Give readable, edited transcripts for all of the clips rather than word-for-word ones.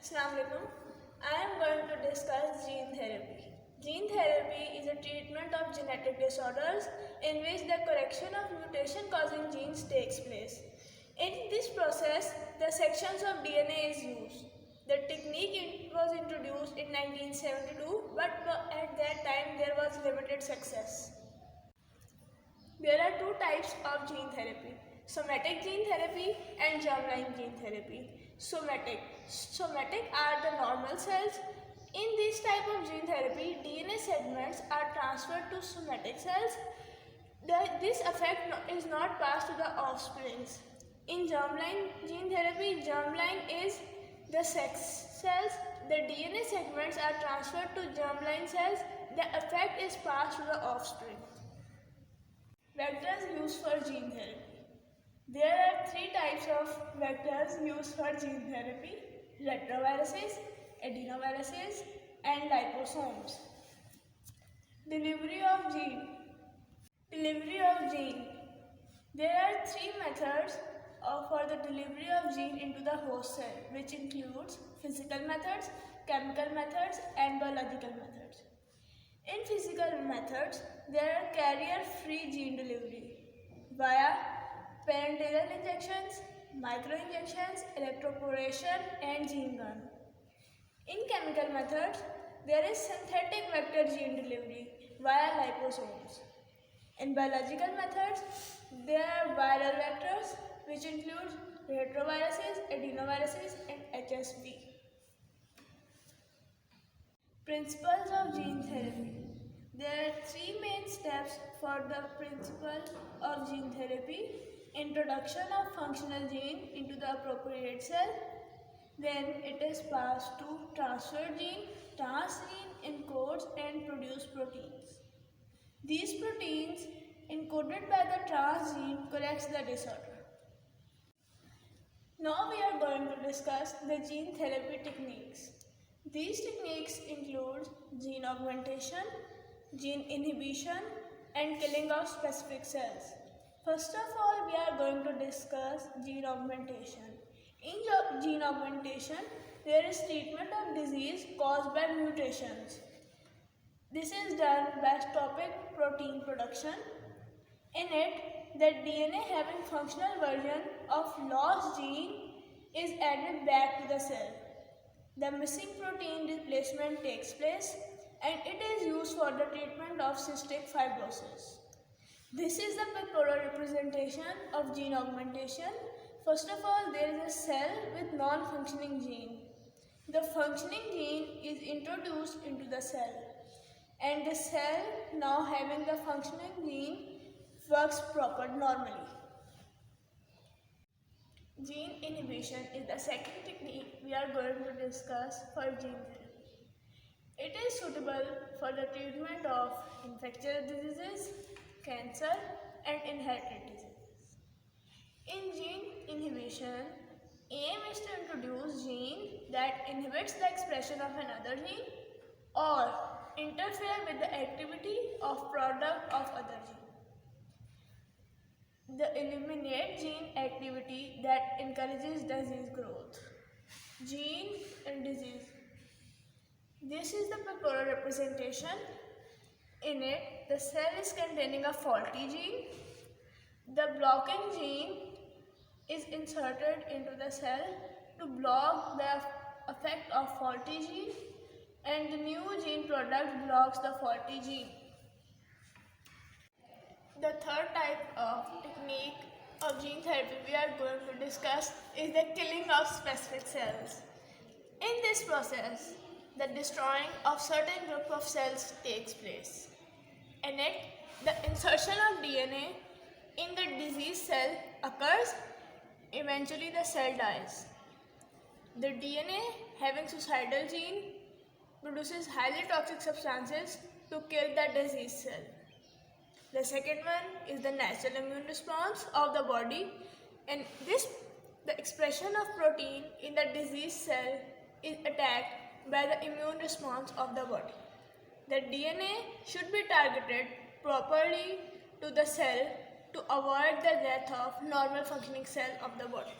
Assalamu alaikum. I am going to discuss gene therapy. Gene therapy is a treatment of genetic disorders in which the correction of mutation causing genes takes place. In this process, the sections of DNA is used. The technique was introduced in 1972, but at that time there was limited success. There are two types of gene therapy: somatic gene therapy and germline gene therapy. Somatic are the normal cells. In this type of gene therapy, DNA segments are transferred to somatic cells. This effect is not passed to the offsprings. In germline gene therapy, germline is the sex cells. The DNA segments are transferred to germline cells. The effect is passed to the offspring. Vectors used for gene therapy. There are three types of vectors used for gene therapy: retroviruses, adenoviruses, and liposomes. Delivery of gene. There are three methods for the delivery of gene into the host cell, which includes physical methods, chemical methods, and biological methods. In physical methods, there are carrier-free gene delivery via parenteral injections, microinjections, electroporation, and gene gun. In chemical methods, there is synthetic vector gene delivery via liposomes. In biological methods, there are viral vectors, which include retroviruses, adenoviruses, and HSV. Principles of gene therapy. There are three main steps for the principle of gene therapy: introduction of functional gene into the appropriate cell, then it is passed to transfer gene. Transgene encodes and produces proteins. These proteins encoded by the transgene corrects the disorder. Now we are going to discuss the gene therapy techniques. These techniques include gene augmentation, gene inhibition, and killing of specific cells. First of all, we are going to discuss gene augmentation. In gene augmentation, there is treatment of disease caused by mutations. This is done by stopping protein production. In it, the DNA having functional version of lost gene is added back to the cell. The missing protein replacement takes place, and it is used for the treatment of cystic fibrosis. This is the pictorial representation of gene augmentation. First of all, there is a cell with non-functioning gene. The functioning gene is introduced into the cell, and the cell, now having the functioning gene, works normally. Gene inhibition is the second technique we are going to discuss for gene therapy. It is suitable for the treatment of infectious diseases, cancer, and inherited diseases. In gene inhibition, aim is to introduce gene that inhibits the expression of another gene or interfere with the activity of product of other gene. The eliminate gene activity that encourages disease growth. Gene and disease. This is the pictorial representation. In it, the cell is containing a faulty gene. The blocking gene is inserted into the cell to block the effect of faulty gene, and the new gene product blocks the faulty gene. The third type of technique of gene therapy we are going to discuss is the killing of specific cells. In this process, the destroying of certain group of cells takes place. In it, the insertion of DNA in the diseased cell occurs. Eventually, the cell dies. The DNA having suicidal gene produces highly toxic substances to kill the diseased cell. The second one is the natural immune response of the body, and the expression of protein in the diseased cell is attacked by the immune response of the body. The DNA should be targeted properly to the cell to avoid the death of normal functioning cell of the body.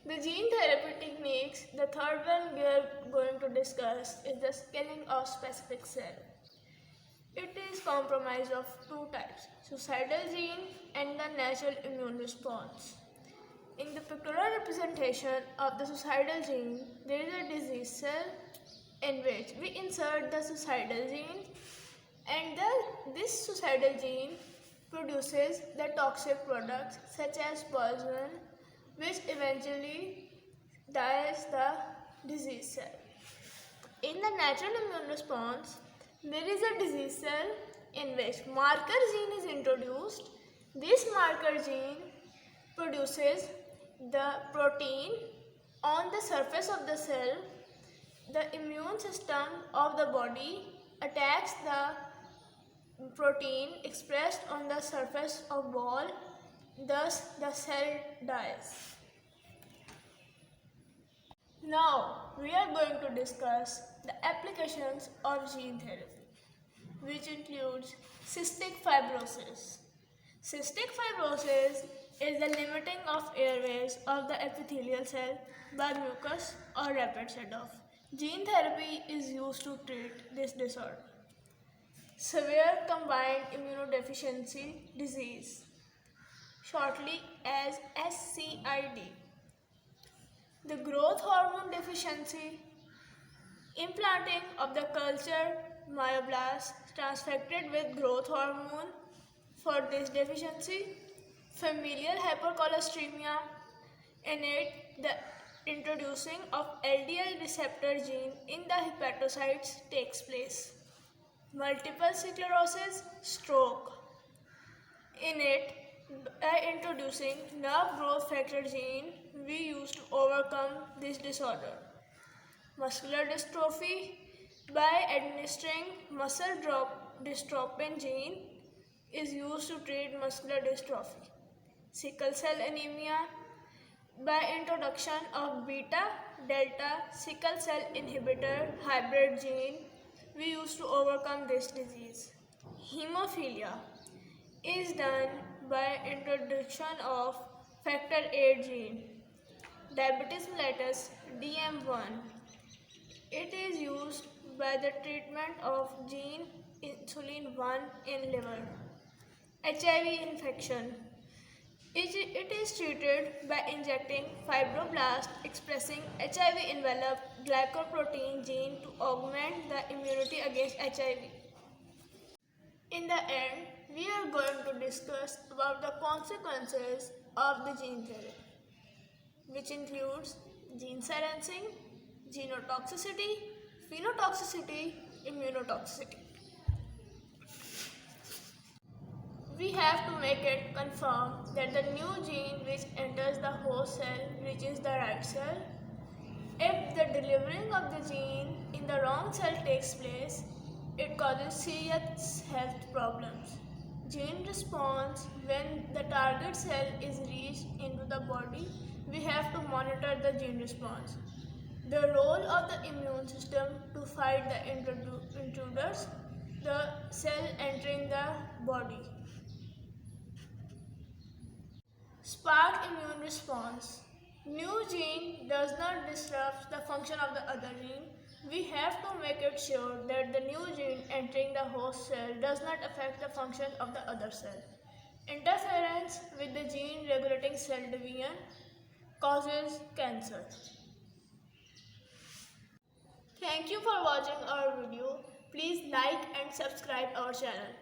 The gene therapy techniques, the third one we are going to discuss is the killing of specific cell. It is comprised of two types, suicidal gene and the natural immune response. In the pictorial representation of the suicidal gene, there is a disease cell in which we insert the suicidal gene, and this suicidal gene produces the toxic products such as poison, which eventually dies the disease cell. In the natural immune response, there is a disease cell in which marker gene is introduced. This marker gene produces the protein on the surface of the cell. The immune system of the body attacks the protein expressed on the surface of wall, thus the cell dies. Now we are going to discuss the applications of gene therapy, which includes cystic fibrosis. Cystic fibrosis is the limiting of airways of the epithelial cell by mucus or rapid shed-off. Gene therapy is used to treat this disorder. Severe combined immunodeficiency disease, shortly as SCID. The growth hormone deficiency, implanting of the culture myoblasts transfected with growth hormone for this deficiency, familial hypercholesteremia, innate the introducing of LDL receptor gene in the hepatocytes takes place. Multiple sclerosis, stroke, innate by introducing nerve growth factor gene we use to overcome this disorder. Muscular dystrophy, by administering muscle dystrophin gene is used to treat muscular dystrophy. Sickle cell anemia, by introduction of beta delta sickle cell inhibitor hybrid gene we use to overcome this disease. Hemophilia is done by introduction of factor VIII gene. Diabetes mellitus DM1, it is used by the treatment of gene insulin 1 in liver. HIV infection, it is treated by injecting fibroblast expressing HIV enveloped glycoprotein gene to augment the immunity against HIV. In the end, we are going to discuss about the consequences of the gene therapy, which includes gene silencing, genotoxicity, phenotoxicity, immunotoxicity. We have to make it confirm that the new gene which enters the host cell reaches the right cell. If the delivering of the gene in the wrong cell takes place, it causes serious health problems. Gene response, when the target cell is reached into the body, we have to monitor the gene response. The role of the immune system to fight the intruders, the cell entering the body. Spark immune response. New gene does not disrupt the function of the other gene. We have to make it sure that the new gene entering the host cell does not affect the function of the other cell. Interference with the gene regulating cell division causes cancer. Thank you for watching our video. Please like and subscribe our channel.